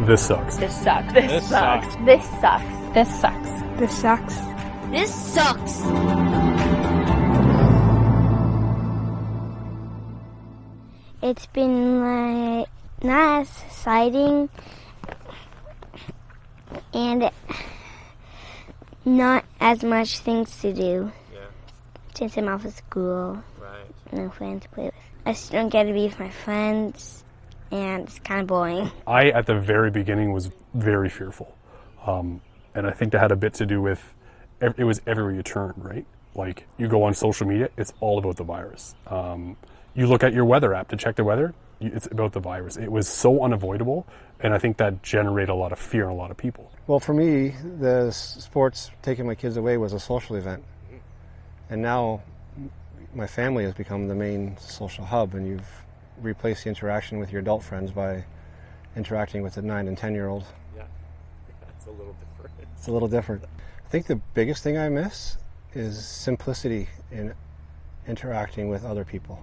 This sucks. This sucks. This sucks. This sucks. This sucks. This sucks. This sucks. It's been like not as exciting and not as much things to do. Yeah. Since I'm off of school. Right. No friends to play with. I just don't get to be with my friends, and it's kind of boring. I, at the very beginning, was very fearful. And I think that had a bit to do with, it was everywhere you turn, right? Like, you go on social media, it's all about the virus. You look at your weather app to check the weather, it's about the virus. It was so unavoidable, and I think that generated a lot of fear in a lot of people. Well, for me, the sports taking my kids away was a social event. And now my family has become the main social hub, and you've replaced the interaction with your adult friends by interacting with a 9 and 10-year-old. Yeah, it's a little different. It's a little different. I think the biggest thing I miss is simplicity in interacting with other people.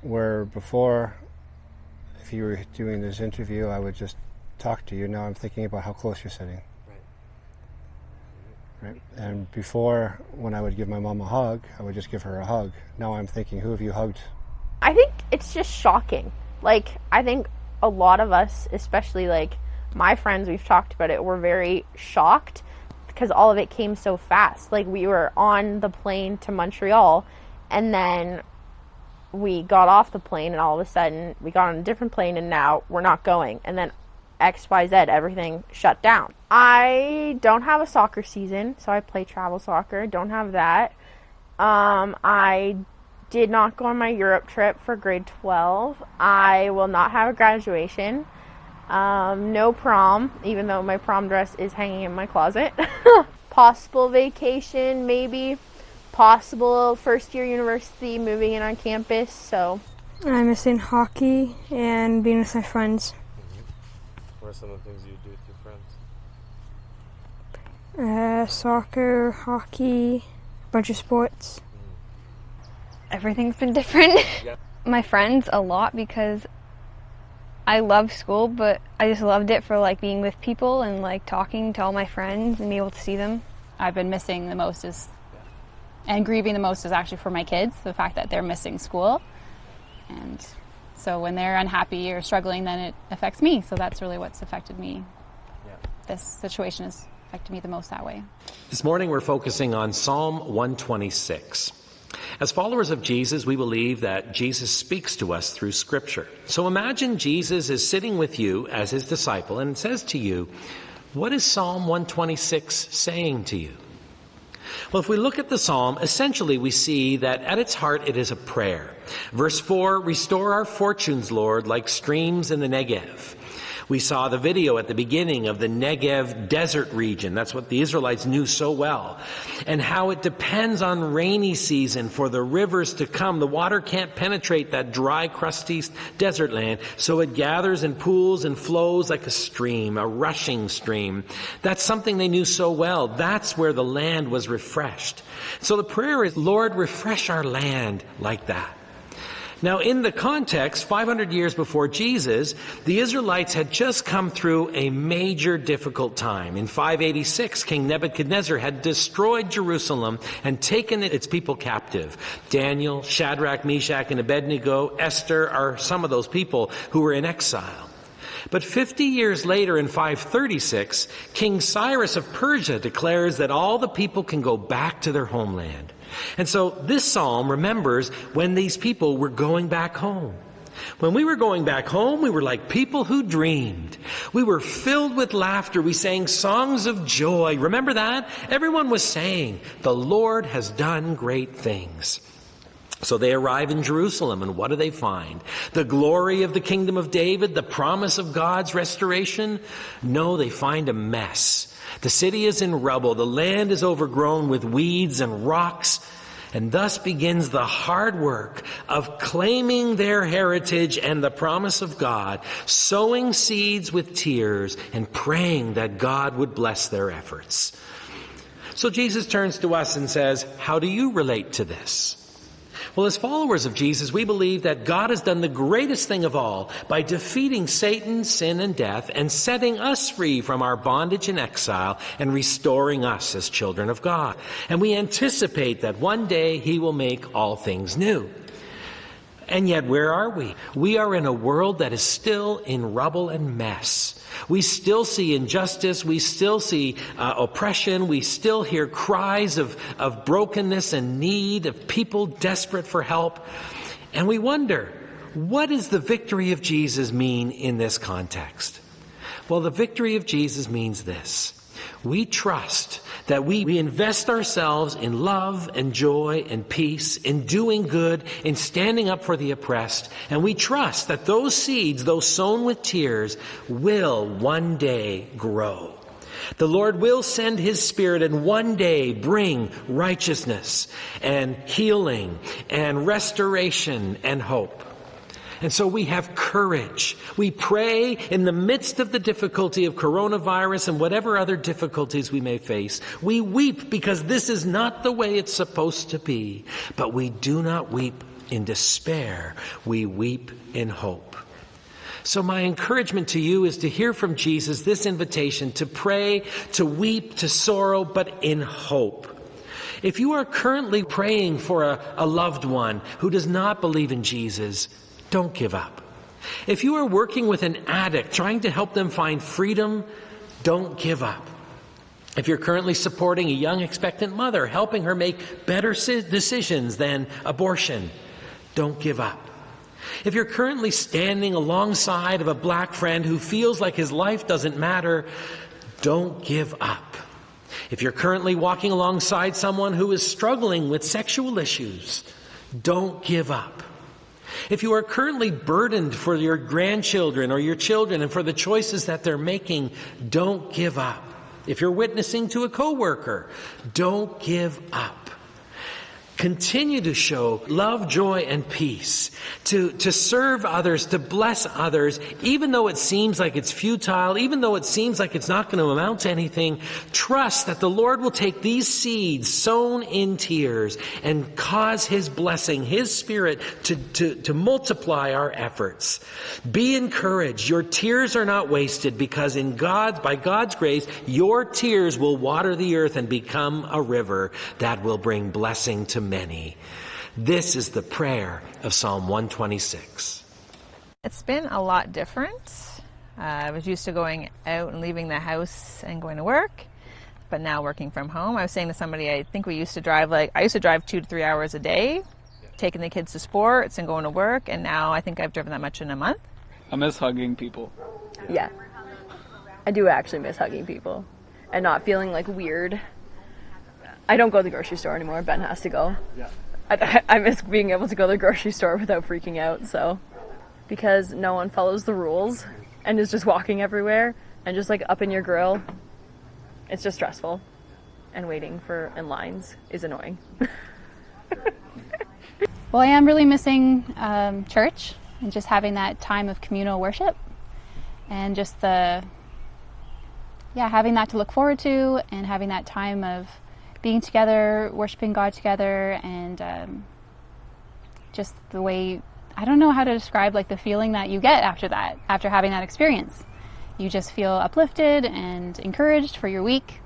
Where before, if you were doing this interview, I would just talk to you. Now I'm thinking about how close you're sitting. Right? And before, when I would give my mom a hug, I would just give her a hug. Now I'm thinking, who have you hugged? I think it's just shocking. Like, I think a lot of us, especially like my friends, we've talked about it, were very shocked because all of it came so fast. Like, we were on the plane to Montreal, and then we got off the plane, and all of a sudden we got on a different plane, and now we're not going. And then XYZ, everything shut down. I don't have a soccer season, so I play travel soccer. Don't have that. I did not go on my Europe trip for grade 12. I will not have a graduation. No prom, even though my prom dress is hanging in my closet. Possible vacation, maybe. Possible first year university, moving in on campus, so. I'm missing hockey and being with my friends. What are some of the things you do with your friends? Soccer, hockey, a bunch of sports. Everything's been different. Yeah. My friends a lot, because I love school, but I just loved it for like being with people and like talking to all my friends and be able to see them. I've been missing the most and grieving the most is actually for my kids, the fact that they're missing school. And so when they're unhappy or struggling, then it affects me. So that's really what's affected me. Yeah. This situation has affected me the most that way. This morning we're focusing on Psalm 126. As followers of Jesus, we believe that Jesus speaks to us through Scripture. So imagine Jesus is sitting with you as his disciple and says to you, what is Psalm 126 saying to you? Well, if we look at the psalm, essentially we see that at its heart it is a prayer. Verse 4, restore our fortunes, Lord, like streams in the Negev. We saw the video at the beginning of the Negev desert region. That's what the Israelites knew so well. And how it depends on rainy season for the rivers to come. The water can't penetrate that dry, crusty desert land. So it gathers in pools and flows like a stream, a rushing stream. That's something they knew so well. That's where the land was refreshed. So the prayer is, Lord, refresh our land like that. Now, in the context, 500 years before Jesus, the Israelites had just come through a major difficult time. In 586, King Nebuchadnezzar had destroyed Jerusalem and taken its people captive. Daniel, Shadrach, Meshach, and Abednego, Esther are some of those people who were in exile. But 50 years later, in 536, King Cyrus of Persia declares that all the people can go back to their homeland. And so this psalm remembers when these people were going back home. When we were going back home, we were like people who dreamed. We were filled with laughter. We sang songs of joy. Remember that? Everyone was saying, the Lord has done great things. So they arrive in Jerusalem, and what do they find? The glory of the kingdom of David, the promise of God's restoration? No, they find a mess. The city is in rubble. The land is overgrown with weeds and rocks. And thus begins the hard work of claiming their heritage and the promise of God, sowing seeds with tears and praying that God would bless their efforts. So Jesus turns to us and says, how do you relate to this? Well, as followers of Jesus, we believe that God has done the greatest thing of all by defeating Satan, sin, and death, and setting us free from our bondage and exile, and restoring us as children of God. And we anticipate that one day he will make all things new. And yet, where are we? We are in a world that is still in rubble and mess. We still see injustice. We still see oppression. We still hear cries of brokenness and need, of people desperate for help. And we wonder, what does the victory of Jesus mean in this context? Well, the victory of Jesus means this. We trust that we invest ourselves in love and joy and peace, in doing good, in standing up for the oppressed, and we trust that those seeds, those sown with tears, will one day grow. The Lord will send his Spirit and one day bring righteousness and healing and restoration and hope. And so we have courage. We pray in the midst of the difficulty of coronavirus and whatever other difficulties we may face. We weep because this is not the way it's supposed to be. But we do not weep in despair. We weep in hope. So my encouragement to you is to hear from Jesus this invitation to pray, to weep, to sorrow, but in hope. If you are currently praying for a loved one who does not believe in Jesus, don't give up. If you are working with an addict, trying to help them find freedom, don't give up. If you're currently supporting a young expectant mother, helping her make better decisions than abortion, don't give up. If you're currently standing alongside of a black friend who feels like his life doesn't matter, don't give up. If you're currently walking alongside someone who is struggling with sexual issues, don't give up. If you are currently burdened for your grandchildren or your children and for the choices that they're making, don't give up. If you're witnessing to a coworker, don't give up. Continue to show love, joy, and peace, to serve others, to bless others, even though it seems like it's futile, even though it seems like it's not going to amount to anything. Trust that the Lord will take these seeds sown in tears and cause his blessing, his Spirit to multiply our efforts. Be encouraged. Your tears are not wasted because by God's grace, your tears will water the earth and become a river that will bring blessing to many. This is the prayer of Psalm 126. It's been a lot different. I was used to going out and leaving the house and going to work, but now working from home. I was saying to somebody, I think I used to drive 2 to 3 hours a day, taking the kids to sports and going to work, and now I think I've driven that much in a month. I miss hugging people. Yeah. I do actually miss hugging people and not feeling like weird. I don't go to the grocery store anymore. Ben has to go. Yeah. I miss being able to go to the grocery store without freaking out, so. Because no one follows the rules and is just walking everywhere and just like up in your grill. It's just stressful. And waiting in lines is annoying. Well, I am really missing church and just having that time of communal worship and just having that to look forward to and having that time of being together, worshiping God together, and just the way, I don't know how to describe like the feeling that you get after having that experience. You just feel uplifted and encouraged for your week.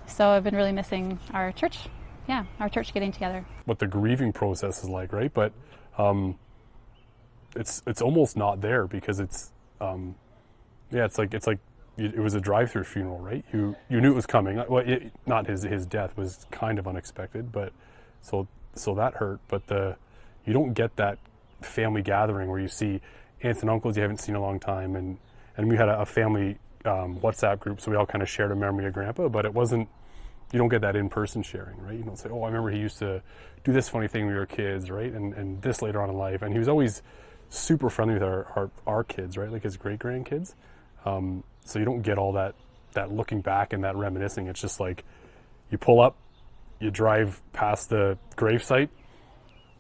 So I've been really missing our church getting together. What the grieving process is like, right? But it's almost not there because it's like it was a drive-through funeral, right? You knew it was coming. Well, not his death was kind of unexpected, but so that hurt. But you don't get that family gathering where you see aunts and uncles you haven't seen in a long time, and we had a family WhatsApp group, so we all kind of shared a memory of Grandpa. But it wasn't. You don't get that in-person sharing, right? You don't say, "Oh, I remember he used to do this funny thing when we were kids," right? And this later on in life, and he was always super friendly with our kids, right? Like his great-grandkids. So you don't get all that looking back and that reminiscing. It's just like you pull up, you drive past the gravesite,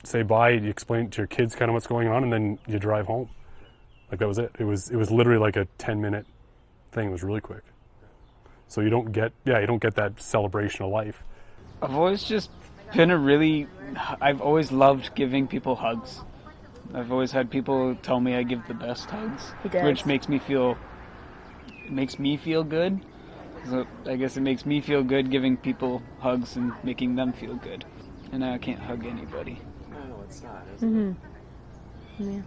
say bye, you explain to your kids kind of what's going on, and then you drive home. Like that was it. It was literally like a 10-minute thing. It was really quick. So you don't get that celebration of life. I've always just I've always loved giving people hugs. I've always had people tell me I give the best hugs, He does. which makes me feel good. So I guess it makes me feel good giving people hugs and making them feel good. And I can't hug anybody. No, it's not, is it? Yeah.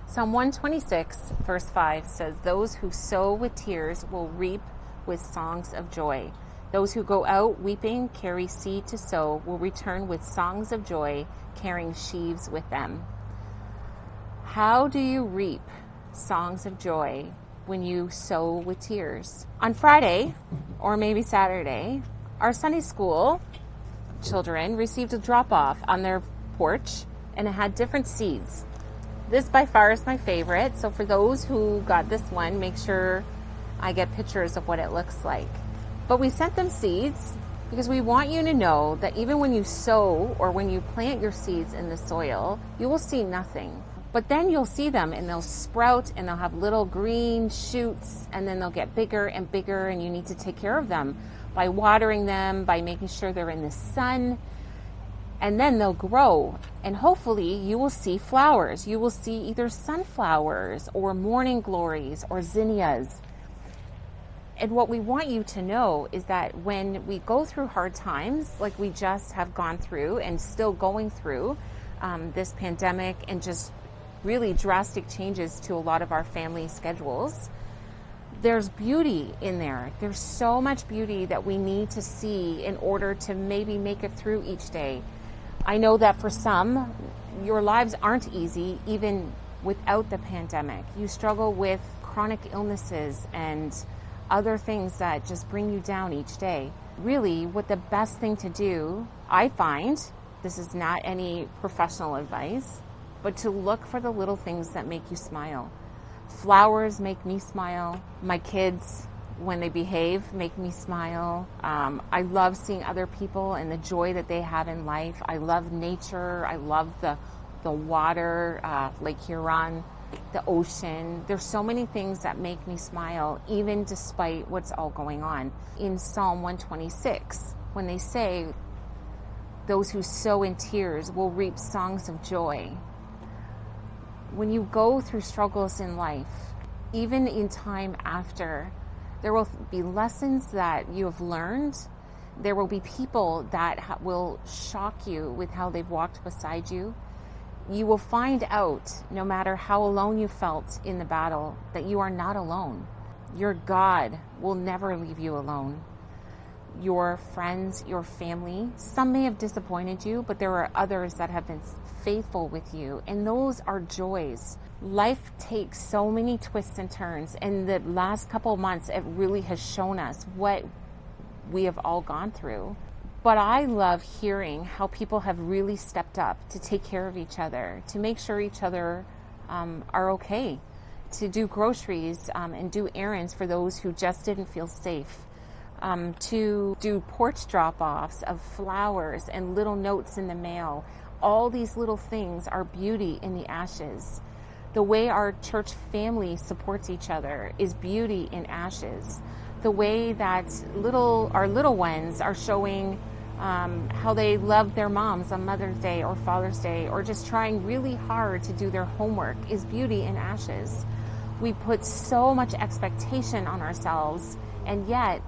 Psalm 126, verse 5 says, "Those who sow with tears will reap with songs of joy. Those who go out weeping, carry seed to sow, will return with songs of joy, carrying sheaves with them." How do you reap songs of joy when you sow with tears? On Friday, or maybe Saturday, our Sunday school children received a drop-off on their porch, and it had different seeds. This by far is my favorite, so for those who got this one, make sure I get pictures of what it looks like. But we sent them seeds because we want you to know that even when you sow or when you plant your seeds in the soil, you will see nothing. But then you'll see them and they'll sprout and they'll have little green shoots, and then they'll get bigger and bigger, and you need to take care of them by watering them, by making sure they're in the sun. And then they'll grow, and hopefully you will see flowers. You will see either sunflowers or morning glories or zinnias. And what we want you to know is that when we go through hard times, like we just have gone through and still going through this pandemic and just really drastic changes to a lot of our family schedules, there's beauty in there. There's so much beauty that we need to see in order to maybe make it through each day. I know that for some, your lives aren't easy, even without the pandemic. You struggle with chronic illnesses and other things that just bring you down each day. Really, what the best thing to do, I find, this is not any professional advice, but to look for the little things that make you smile. Flowers make me smile. My kids, when they behave, make me smile. I love seeing other people and the joy that they have in life. I love nature. I love the water, Lake Huron, the ocean. There's so many things that make me smile, even despite what's all going on. In Psalm 126, when they say, "Those who sow in tears will reap songs of joy." When you go through struggles in life, even in time after, there will be lessons that you have learned. There will be people that will shock you with how they've walked beside you. You will find out, no matter how alone you felt in the battle, that you are not alone. Your God will never leave you alone. Your friends, your family, some may have disappointed you, but there are others that have been faithful with you, and those are joys. Life takes so many twists and turns, and the last couple of months, it really has shown us what we have all gone through. But I love hearing how people have really stepped up to take care of each other, to make sure each other are okay, to do groceries and do errands for those who just didn't feel safe, to do porch drop-offs of flowers and little notes in the mail. All these little things are beauty in the ashes. The way our church family supports each other is beauty in ashes. The way that our little ones are showing how they love their moms on Mother's Day or Father's Day, or just trying really hard to do their homework, is beauty in ashes. We put so much expectation on ourselves, and yet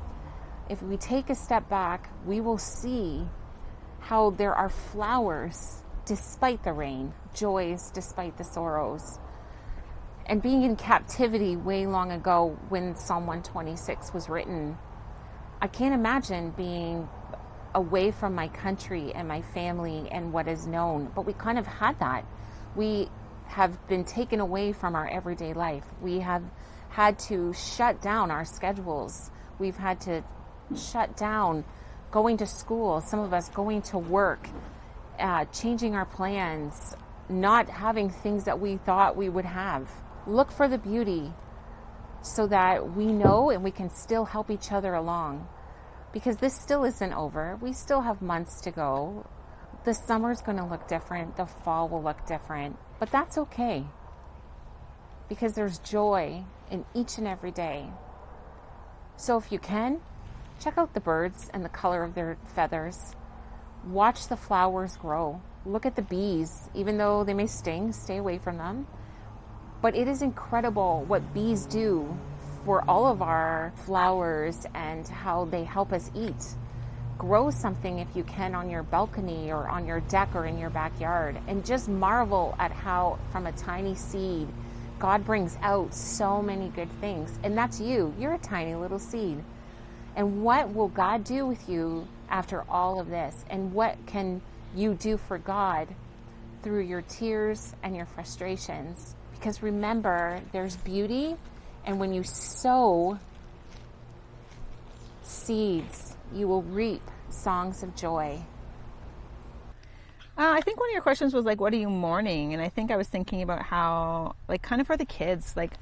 if we take a step back, we will see how there are flowers despite the rain, joys despite the sorrows. And being in captivity way long ago when Psalm 126 was written, I can't imagine being away from my country and my family and what is known, but we kind of had that. We have been taken away from our everyday life. We have had to shut down our schedules. We've had to shut down going to school, some of us going to work, changing our plans, not having things that we thought we would have. Look for the beauty so that we know and we can still help each other along, because this still isn't over. We still have months to go. The summer's going to look different. The fall will look different, but that's okay, because there's joy in each and every day. So if you can, check out the birds and the color of their feathers. Watch the flowers grow. Look at the bees. Even though they may sting, stay away from them. But it is incredible what bees do for all of our flowers and how they help us eat. Grow something if you can on your balcony or on your deck or in your backyard, and just marvel at how from a tiny seed God brings out so many good things. And that's you. You're a tiny little seed. And what will God do with you after all of this? And what can you do for God through your tears and your frustrations? Because remember, there's beauty, and when you sow seeds, you will reap songs of joy. I think one of your questions was like, what are you mourning? And I think I was thinking about how, like, kind of for the kids, like,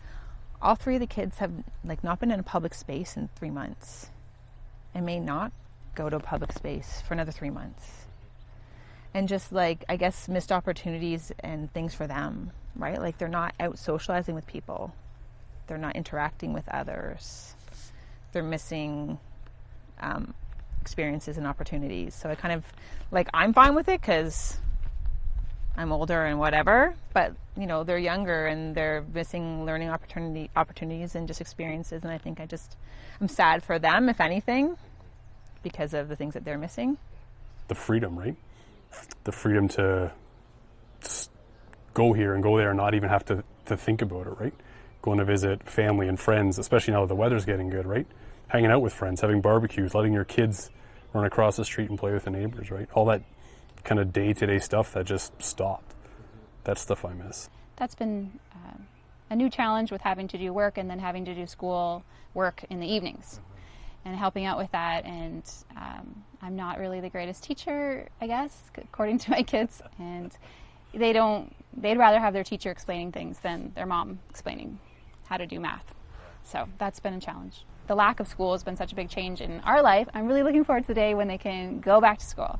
all three of the kids have, like, not been in a public space in 3 months and may not go to a public space for another 3 months. And just, like, I guess missed opportunities and things for them, right? Like, they're not out socializing with people. They're not interacting with others. They're missing experiences and opportunities. So I kind of, like, I'm fine with it because I'm older and whatever, but, you know, they're younger and they're missing learning opportunities and just experiences. And I think I'm sad for them, if anything, because of the things that they're missing. The freedom, right? The freedom to go here and go there and not even have to think about it, right? Going to visit family and friends, especially now that the weather's getting good, right? Hanging out with friends, having barbecues, letting your kids run across the street and play with the neighbors, right? All that kind of day-to-day stuff that just stopped. That stuff I miss. That's been a new challenge with having to do work and then having to do school work in the evenings and helping out with that. And I'm not really the greatest teacher, I guess, according to my kids. And they'd rather have their teacher explaining things than their mom explaining how to do math. So that's been a challenge. The lack of school has been such a big change in our life. I'm really looking forward to the day when they can go back to school.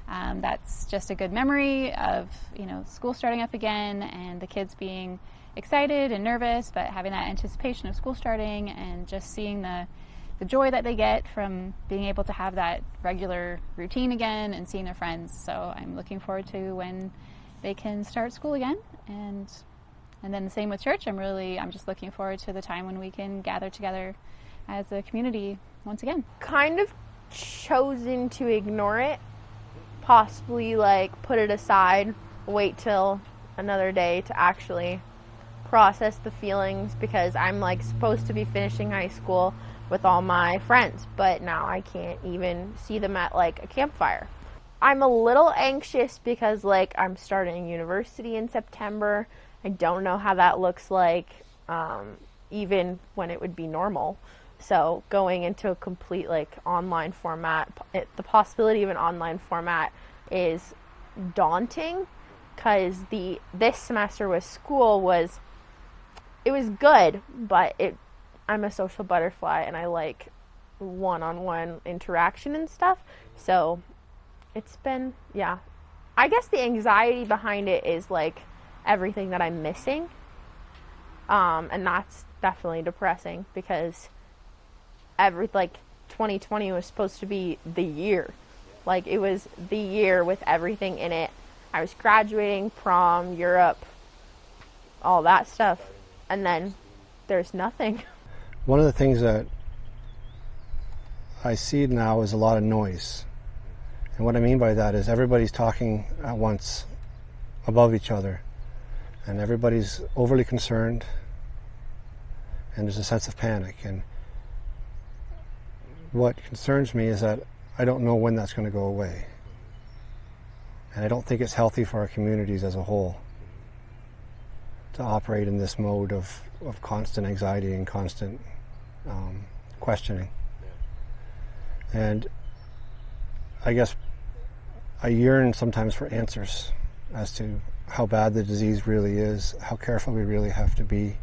That's just a good memory of, you know, school starting up again and the kids being excited and nervous, but having that anticipation of school starting and just seeing the joy that they get from being able to have that regular routine again and seeing their friends. So I'm looking forward to when they can start school again. And then the same with church. I'm just looking forward to the time when we can gather together as a community once again. Kind of chosen to ignore it, possibly like put it aside, wait till another day to actually process the feelings, because I'm like supposed to be finishing high school with all my friends, but now I can't even see them at like a campfire. I'm a little anxious because like I'm starting university in September. I don't know how that looks like, even when it would be normal. So going into a complete like online format, the possibility of an online format is daunting, because this semester with school was good, but I'm a social butterfly and I like one-on-one interaction and stuff. So it's been, yeah. I guess the anxiety behind it is like everything that I'm missing. And that's definitely depressing, because 2020 was supposed to be the year. Like, it was the year with everything in it. I was graduating, prom, Europe, all that stuff. And then there's nothing. One of the things that I see now is a lot of noise. And what I mean by that is everybody's talking at once above each other. And everybody's overly concerned. And there's a sense of panic. And what concerns me is that I don't know when that's going to go away. And I don't think it's healthy for our communities as a whole to operate in this mode of constant anxiety and constant questioning. And I guess I yearn sometimes for answers as to how bad the disease really is, how careful we really have to be,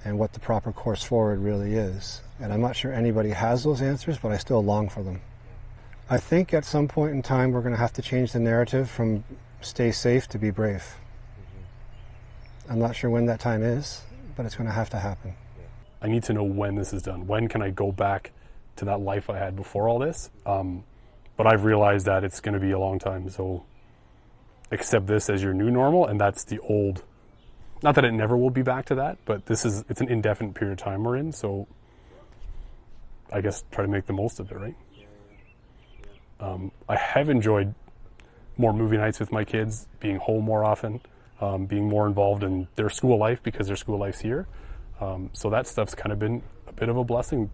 and what the proper course forward really is. And I'm not sure anybody has those answers, but I still long for them. I think at some point in time we're going to have to change the narrative from stay safe to be brave. I'm not sure when that time is, but it's going to have to happen. I need to know when this is done. When can I go back to that life I had before all this? But I've realized that it's going to be a long time. So accept this as your new normal, and that's the old. Not that it never will be back to that, but it's an indefinite period of time we're in. So I guess try to make the most of it, right? I have enjoyed more movie nights with my kids, being home more often, being more involved in their school life because their school life's here. So that stuff's kind of been a bit of a blessing.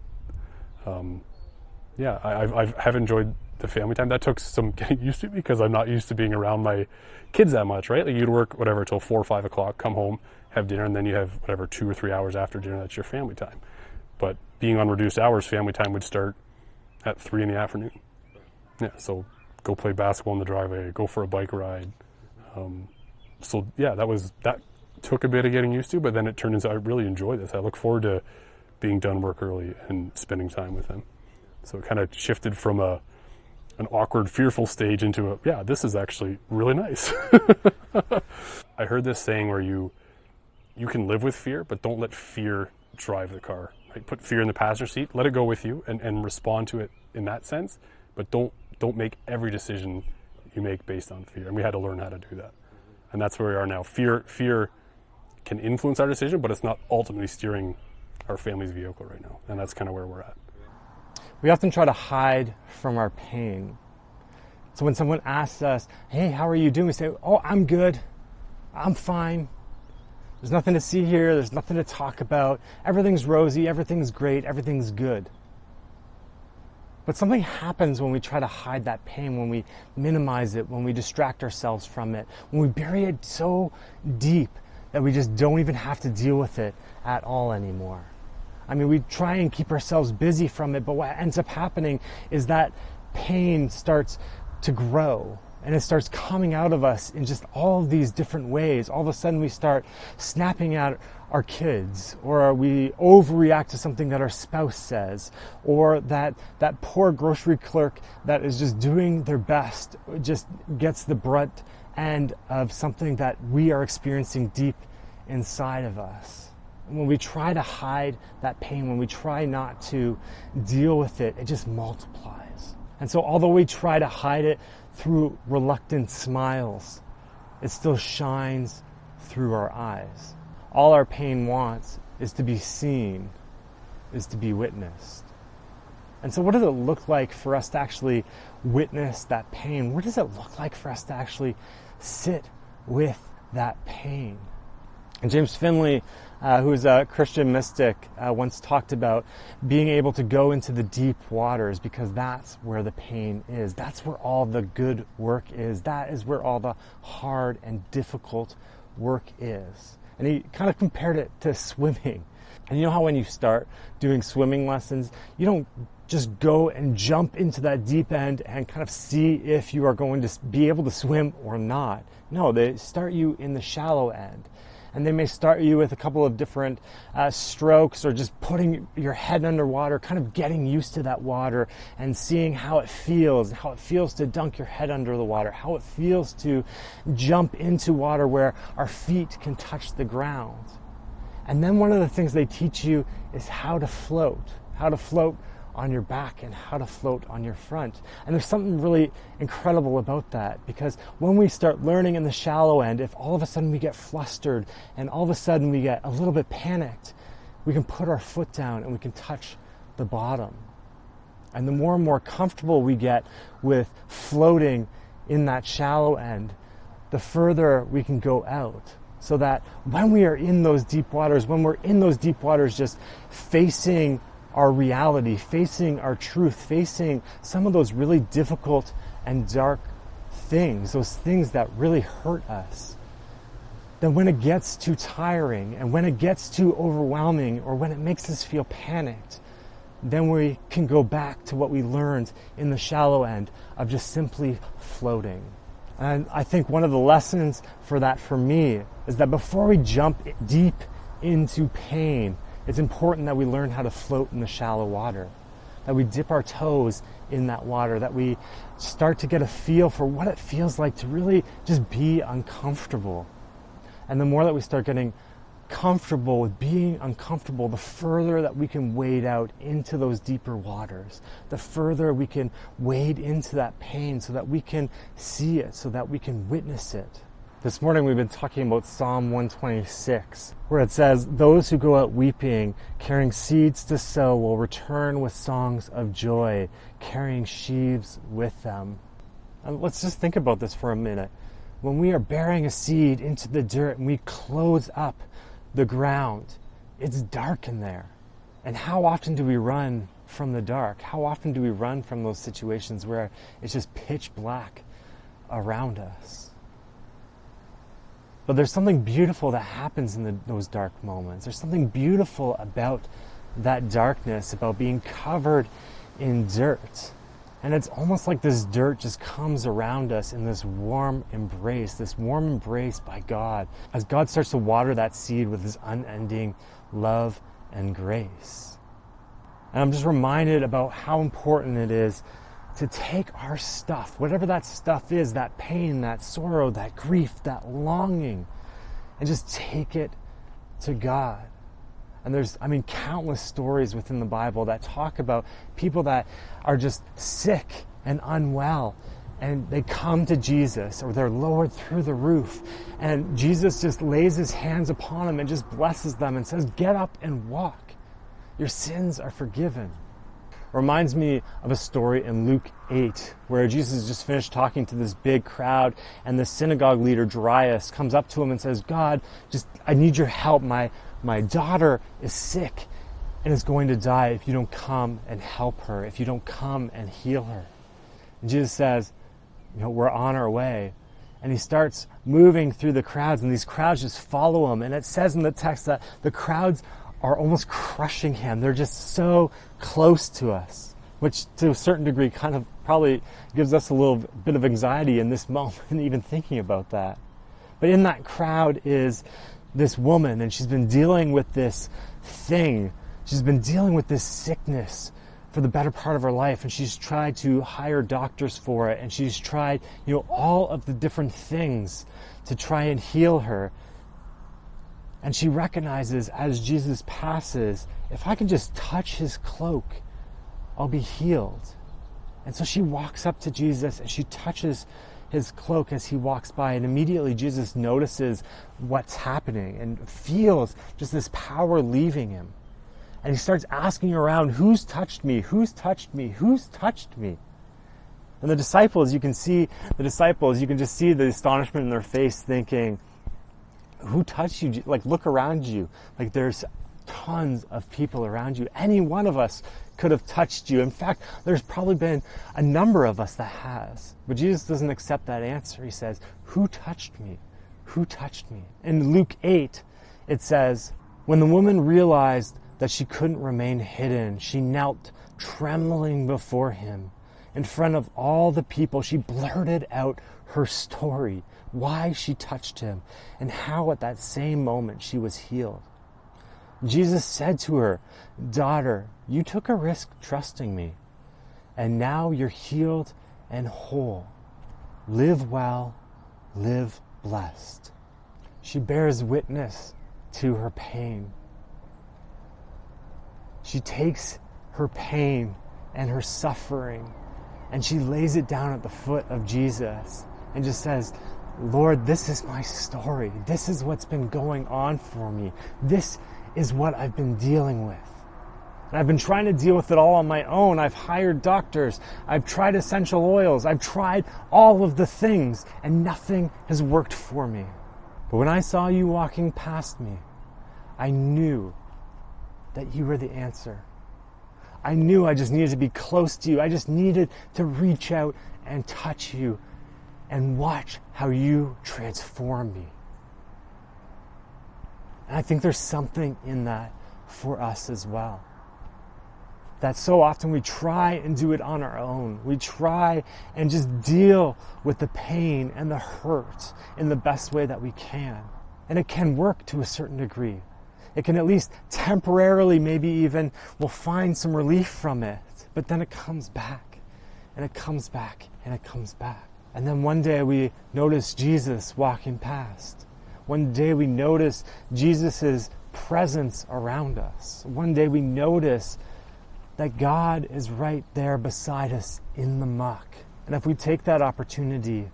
I have enjoyed the family time. That took some getting used to because I'm not used to being around my kids that much, right? Like you'd work whatever till 4 or 5 o'clock, come home, have dinner, and then you have whatever 2 or 3 hours after dinner. That's your family time. But being on reduced hours, family time would start at 3 in the afternoon. Yeah, so go play basketball in the driveway, go for a bike ride. That took a bit of getting used to, but then it turned into I really enjoy this. I look forward to being done work early and spending time with them. So it kind of shifted from an awkward, fearful stage into this is actually really nice. I heard this saying where you can live with fear, but don't let fear drive the car. Right? Put fear in the passenger seat, let it go with you, and respond to it in that sense, but don't make every decision you make based on fear. And we had to learn how to do that. And that's where we are now. Fear can influence our decision, but it's not ultimately steering our family's vehicle right now. And that's kind of where we're at. We often try to hide from our pain. So when someone asks us, hey, how are you doing? We say, oh, I'm good. I'm fine. There's nothing to see here. There's nothing to talk about. Everything's rosy. Everything's great. Everything's good. But something happens when we try to hide that pain, when we minimize it, when we distract ourselves from it, when we bury it so deep that we just don't even have to deal with it at all anymore. I mean, we try and keep ourselves busy from it, but what ends up happening is that pain starts to grow and it starts coming out of us in just all of these different ways. All of a sudden we start snapping at our kids, or we overreact to something that our spouse says, or that poor grocery clerk that is just doing their best just gets the brunt end of something that we are experiencing deep inside of us. And when we try to hide that pain, when we try not to deal with it, it just multiplies. And so although we try to hide it through reluctant smiles, it still shines through our eyes. All our pain wants is to be seen, is to be witnessed. And so what does it look like for us to actually witness that pain? What does it look like for us to actually sit with that pain? And James Finley, who is a Christian mystic, once talked about being able to go into the deep waters because that's where the pain is. That's where all the good work is. That is where all the hard and difficult work is. And he kind of compared it to swimming. And you know how when you start doing swimming lessons, you don't just go and jump into that deep end and kind of see if you are going to be able to swim or not. No, they start you in the shallow end. And they may start you with a couple of different strokes, or just putting your head underwater, kind of getting used to that water and seeing how it feels to dunk your head under the water, how it feels to jump into water where our feet can touch the ground. And then one of the things they teach you is how to float on your back and how to float on your front. And there's something really incredible about that, because when we start learning in the shallow end, if all of a sudden we get flustered and all of a sudden we get a little bit panicked, we can put our foot down and we can touch the bottom. And the more and more comfortable we get with floating in that shallow end, the further we can go out. So that when we are in those deep waters, just facing our reality, facing our truth, facing some of those really difficult and dark things, those things that really hurt us, then when it gets too tiring and when it gets too overwhelming, or when it makes us feel panicked, then we can go back to what we learned in the shallow end of just simply floating. And I think one of the lessons for that for me is that before we jump deep into pain, it's important that we learn how to float in the shallow water, that we dip our toes in that water, that we start to get a feel for what it feels like to really just be uncomfortable. And the more that we start getting comfortable with being uncomfortable, the further that we can wade out into those deeper waters, the further we can wade into that pain so that we can see it, so that we can witness it. This morning we've been talking about Psalm 126, where it says, "Those who go out weeping, carrying seeds to sow, will return with songs of joy, carrying sheaves with them." And let's just think about this for a minute. When we are burying a seed into the dirt and we close up the ground, it's dark in there. And how often do we run from the dark? How often do we run from those situations where it's just pitch black around us? But there's something beautiful that happens in those dark moments. There's something beautiful about that darkness, about being covered in dirt. And it's almost like this dirt just comes around us in this warm embrace by God, as God starts to water that seed with his unending love and grace. And I'm just reminded about how important it is to take our stuff, whatever that stuff is, that pain, that sorrow, that grief, that longing, and just take it to God. And there's, countless stories within the Bible that talk about people that are just sick and unwell, and they come to Jesus, or they're lowered through the roof, and Jesus just lays his hands upon them and just blesses them and says, "Get up and walk. Your sins are forgiven." Reminds me of a story in Luke 8 where Jesus just finished talking to this big crowd, and the synagogue leader Jairus comes up to him and says, "God, I need your help. My daughter is sick and is going to die if you don't come and help her, if you don't come and heal her." And Jesus says, "We're on our way." And he starts moving through the crowds, and these crowds just follow him. And it says in the text that the crowds are almost crushing him. They're just so close to us, which to a certain degree kind of probably gives us a little bit of anxiety in this moment, even thinking about that. But in that crowd is this woman, and she's been dealing with this thing. She's been dealing with this sickness for the better part of her life, and she's tried to hire doctors for it, and she's tried, all of the different things to try and heal her. And she recognizes as Jesus passes, if I can just touch his cloak, I'll be healed. And so she walks up to Jesus and she touches his cloak as he walks by, and immediately Jesus notices what's happening and feels just this power leaving him. And he starts asking around, "Who's touched me? Who's touched me? Who's touched me?" And the disciples, you can just see the astonishment in their face, thinking, "Who touched you?" Look around you. There's tons of people around you. Any one of us could have touched you. In fact, there's probably been a number of us that has. But Jesus doesn't accept that answer. He says, "Who touched me? Who touched me?" In Luke 8, it says, "When the woman realized that she couldn't remain hidden, she knelt trembling before him. In front of all the people, she blurted out her story, why she touched him, and how at that same moment she was healed. Jesus said to her, 'Daughter, you took a risk trusting me, and now you're healed and whole. Live well, live blessed.'" She bears witness to her pain. She takes her pain and her suffering, and she lays it down at the foot of Jesus and just says, "Lord, this is my story. This is what's been going on for me. This is what I've been dealing with. And I've been trying to deal with it all on my own. I've hired doctors. I've tried essential oils. I've tried all of the things, and nothing has worked for me. But when I saw you walking past me, I knew that you were the answer. I knew I just needed to be close to you. I just needed to reach out and touch you and watch how you transform me." And I think there's something in that for us as well. That so often we try and do it on our own. We try and just deal with the pain and the hurt in the best way that we can. And it can work to a certain degree. It can at least temporarily, maybe even we'll find some relief from it. But then it comes back, and it comes back, and it comes back. And then one day we notice Jesus walking past. One day we notice Jesus' presence around us. One day we notice that God is right there beside us in the muck. And if we take that opportunity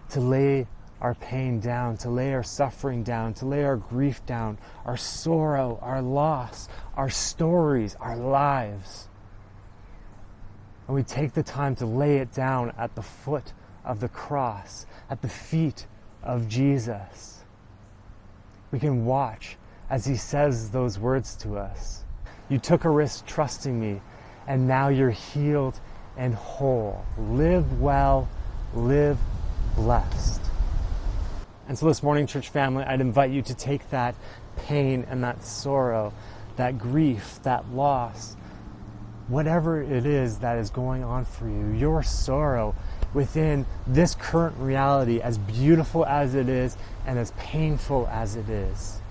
to lay our pain down, to lay our suffering down, to lay our grief down, our sorrow, our loss, our stories, our lives, and we take the time to lay it down at the foot of the cross, at the feet of Jesus, we can watch as he says those words to us. You took a risk trusting me, and now you're healed and whole. Live well, live blessed. And so this morning, church family, I'd invite you to take that pain and that sorrow, that grief, that loss, whatever it is that is going on for you, your sorrow within this current reality, as beautiful as it is and as painful as it is,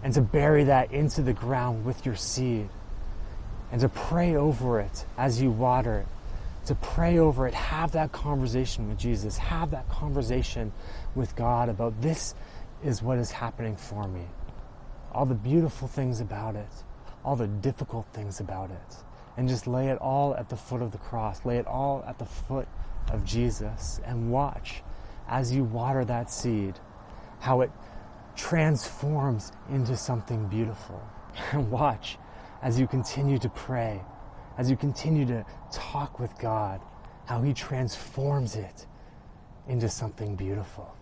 and to bury that into the ground with your seed, and to pray over it as you water it, to pray over it, have that conversation with Jesus, have that conversation with God about this is what is happening for me. All the beautiful things about it, all the difficult things about it, and just lay it all at the foot of the cross, lay it all at the foot of Jesus, and watch as you water that seed, how it transforms into something beautiful. And watch as you continue to pray, as you continue to talk with God, how he transforms it into something beautiful.